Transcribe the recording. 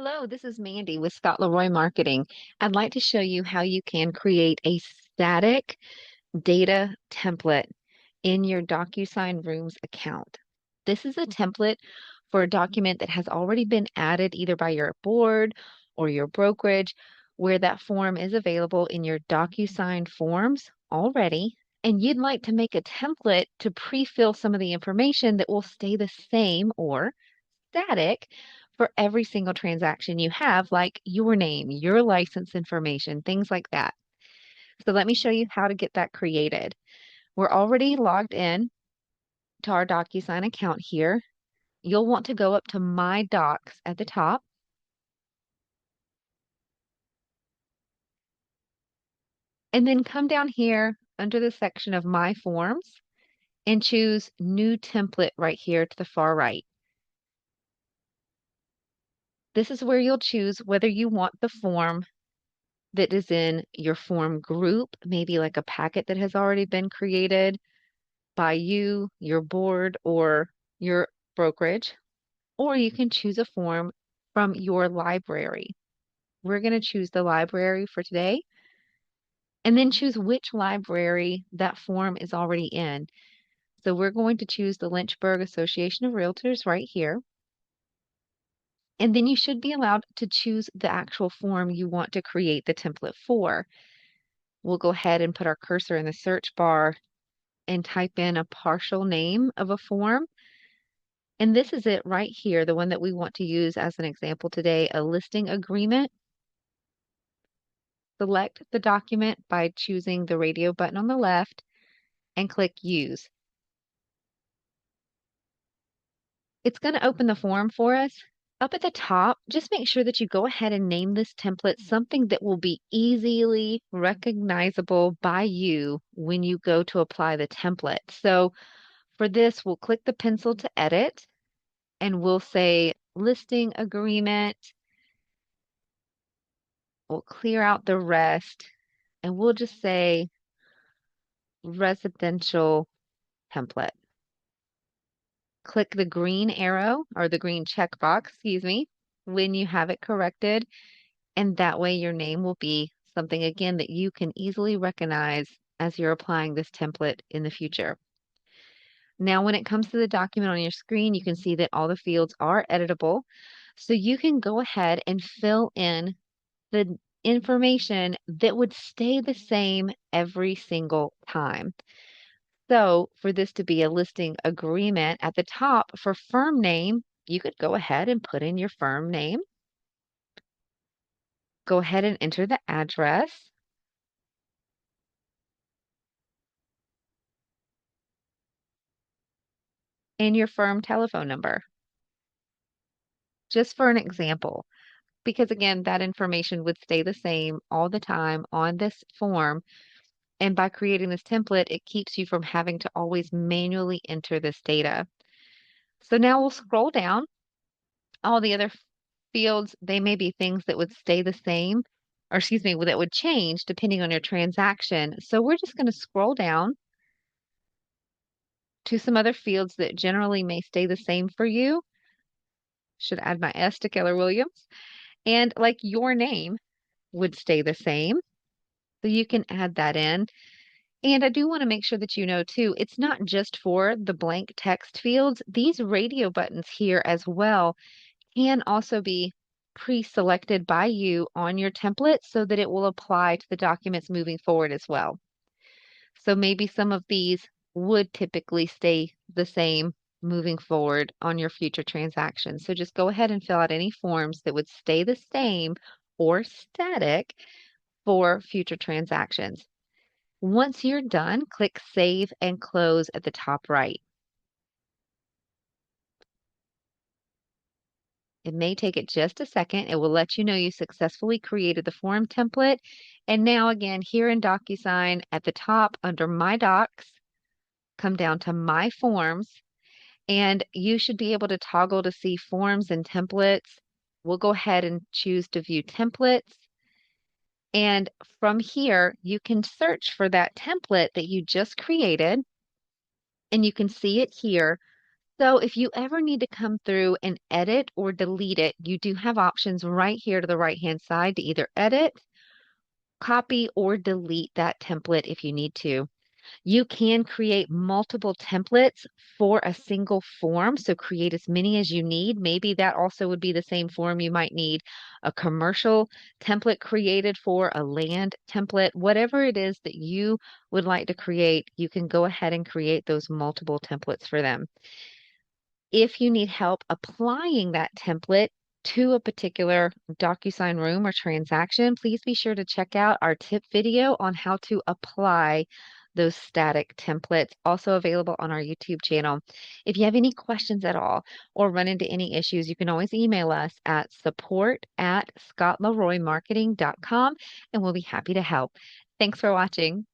Hello, this is Mandy with Scott Leroy Marketing. I'd like to show you how you can create a static data template in your DocuSign Rooms account. This is a template for a document that has already been added either by your board or your brokerage, where that form is available in your DocuSign forms already. And you'd like to make a template to pre-fill some of the information that will stay the same or static for every single transaction you have, like your name, your license information, things like that. So let me show you how to get that created. We're already logged in to our DocuSign account here. You'll want to go up to My Docs at the top, and then come down here under the section of My Forms and choose New Template right here to the far right. This is where you'll choose whether you want the form that is in your form group, maybe like a packet that has already been created by you, your board, or your brokerage, or you can choose a form from your library. We're going to choose the library for today, and then choose which library that form is already in. So we're going to choose the Lynchburg Association of Realtors right here. And then you should be allowed to choose the actual form you want to create the template for. We'll go ahead and put our cursor in the search bar and type in a partial name of a form. And this is it right here, the one that we want to use as an example today, a listing agreement. Select the document by choosing the radio button on the left and click Use. It's going to open the form for us. Up at the top, just make sure that you go ahead and name this template something that will be easily recognizable by you when you go to apply the template. So for this, we'll click the pencil to edit, and we'll say listing agreement. We'll clear out the rest, and we'll just say residential template. Click the green arrow or the green checkbox, excuse me, when you have it corrected. And that way your name will be something, again, that you can easily recognize as you're applying this template in the future. Now, when it comes to the document on your screen, you can see that all the fields are editable. So you can go ahead and fill in the information that would stay the same every single time. So for this to be a listing agreement at the top for firm name, you could go ahead and put in your firm name. Go ahead and enter the address. And your firm telephone number, just for an example. Because again, that information would stay the same all the time on this form. And by creating this template, it keeps you from having to always manually enter this data. So now we'll scroll down. All the other fields, they may be things that would stay the same, or excuse me, that would change depending on your transaction. So we're just going to scroll down to some other fields that generally may stay the same for you. Should add my S to Keller Williams. And like your name would stay the same. So you can add that in. And I do want to make sure that you know too, it's not just for the blank text fields. These radio buttons here as well can also be pre-selected by you on your template so that it will apply to the documents moving forward as well. So maybe some of these would typically stay the same moving forward on your future transactions. So just go ahead and fill out any forms that would stay the same or static for future transactions. Once you're done, click Save and Close at the top right. It may take it just a second. It will let you know you successfully created the form template. And now again, here in DocuSign at the top under My Docs, come down to My Forms, and you should be able to toggle to see forms and templates. We'll go ahead and choose to view templates. And from here, you can search for that template that you just created, and you can see it here. So if you ever need to come through and edit or delete it, you do have options right here to the right-hand side to either edit, copy, or delete that template if you need to. You can create multiple templates for a single form, so create as many as you need. Maybe that also would be the same form. You might need a commercial template created for a land template. Whatever it is that you would like to create, you can go ahead and create those multiple templates for them. If you need help applying that template to a particular DocuSign room or transaction, please be sure to check out our tip video on how to apply those static templates, also available on our YouTube channel. If you have any questions at all or run into any issues, you can always email us at support@scottleroymarketing.com and we'll be happy to help. Thanks for watching.